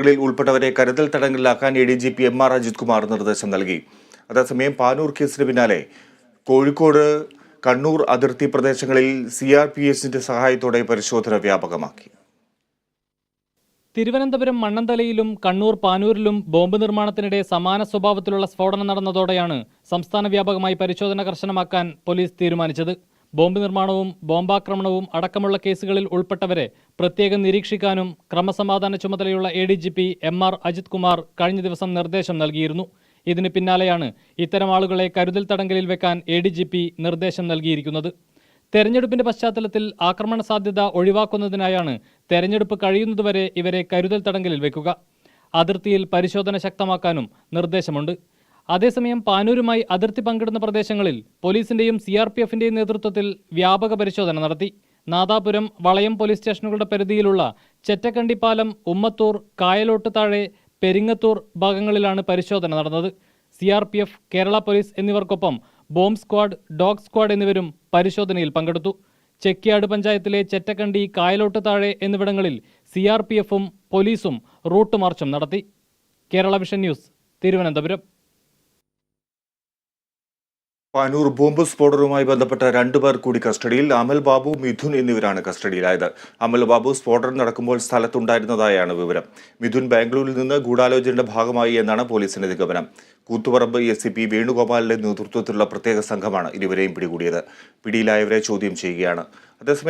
ിൽ ഉൾപ്പെട്ടവരെ കരുതൽ തടങ്കലിലാക്കാൻ ADGP MR Ajith Kumar നിർദ്ദേശം നൽകി. അതേസമയം പാനൂർ കേസിന് പിന്നാലെ കോഴിക്കോട് കണ്ണൂർ അതിർത്തി പ്രദേശങ്ങളിൽ CRPSന്റെ സഹായത്തോടെ പരിശോധന വ്യാപകമാക്കി. തിരുവനന്തപുരം മണ്ണന്തലയിലും കണ്ണൂർ പാനൂരിലും ബോംബ് നിർമ്മാണത്തിനിടെ സമാന സ്വഭാവത്തിലുള്ള സ്ഫോടനം നടന്നതോടെയാണ് സംസ്ഥാന വ്യാപകമായി പരിശോധന കർശനമാക്കാൻ പോലീസ് തീരുമാനിച്ചത്. ബോംബ് നിർമ്മാണവും ബോംബാക്രമണവും അടക്കമുള്ള കേസുകളിൽ ഉൾപ്പെട്ടവരെ പ്രത്യേകം നിരീക്ഷിക്കാനും ക്രമസമാധാന ചുമതലയുള്ള ADGP MR അജിത് കുമാർ കഴിഞ്ഞ ദിവസം നിർദ്ദേശം നൽകിയിരുന്നു. ഇതിന് പിന്നാലെയാണ് ഇത്തരം ആളുകളെ കരുതൽ തടങ്കലിൽ വെക്കാൻ ADGP നിർദ്ദേശം നൽകിയിരിക്കുന്നത്. തെരഞ്ഞെടുപ്പിന്റെ പശ്ചാത്തലത്തിൽ ആക്രമണ സാധ്യത ഒഴിവാക്കുന്നതിനായാണ് തെരഞ്ഞെടുപ്പ് കഴിയുന്നതുവരെ ഇവരെ കരുതൽ തടങ്കലിൽ വെക്കുക. അതിർത്തിയിൽ പരിശോധന ശക്തമാക്കാനും നിർദ്ദേശമുണ്ട്. അതേസമയം പാനൂരുമായി അതിർത്തി പങ്കിടുന്ന പ്രദേശങ്ങളിൽ പോലീസിന്റെയും CRPFന്റെയും നേതൃത്വത്തിൽ വ്യാപക പരിശോധന നടത്തി. നാദാപുരം, വളയം പോലീസ് സ്റ്റേഷനുകളുടെ പരിധിയിലുള്ള ചെറ്റക്കണ്ടിപ്പാലം, ഉമ്മത്തൂർ, കായലോട്ട് താഴെ, പെരിങ്ങത്തൂർ ഭാഗങ്ങളിലാണ് പരിശോധന നടന്നത്. CRPF, കേരള പോലീസ് എന്നിവർക്കൊപ്പം ബോംബ് സ്ക്വാഡ്, ഡോഗ് സ്ക്വാഡ് എന്നിവരും പരിശോധനയിൽ പങ്കെടുത്തു. ചെക്കിയാട് പഞ്ചായത്തിലെ ചെറ്റക്കണ്ടി, കായലോട്ട് താഴെ എന്നിവിടങ്ങളിൽ CRPFും പോലീസും റൂട്ട് മാർച്ചും നടത്തി. Kerala vision news, Thiruvananthapuram. Panoor bomb സ്ഫോടനവുമായി ബന്ധപ്പെട്ട 2 പേർ കൂടി കസ്റ്റഡിയിൽ. അമൽ ബാബു, മിഥുൻ എന്നിവരാണ് കസ്റ്റഡിയിലായത്. അമൽ ബാബു സ്ഫോടനം നടക്കുമ്പോൾ സ്ഥലത്തുണ്ടായിരുന്നതായാണ് വിവരം. മിഥുൻ ബാംഗ്ലൂരിൽ നിന്ന് ഗൂഢാലോചനയുടെ ഭാഗമായി എന്നാണ് പോലീസിന്റെ നിഗമനം. കൂത്തുപറമ്പ് SCP വേണുഗോപാലിന്റെ നേതൃത്വത്തിലുള്ള പ്രത്യേക സംഘമാണ് ഇരുവരെയും പിടികൂടിയത്. പിടിയിലായവരെ ചോദ്യം ചെയ്യുകയാണ്. അതേസമയം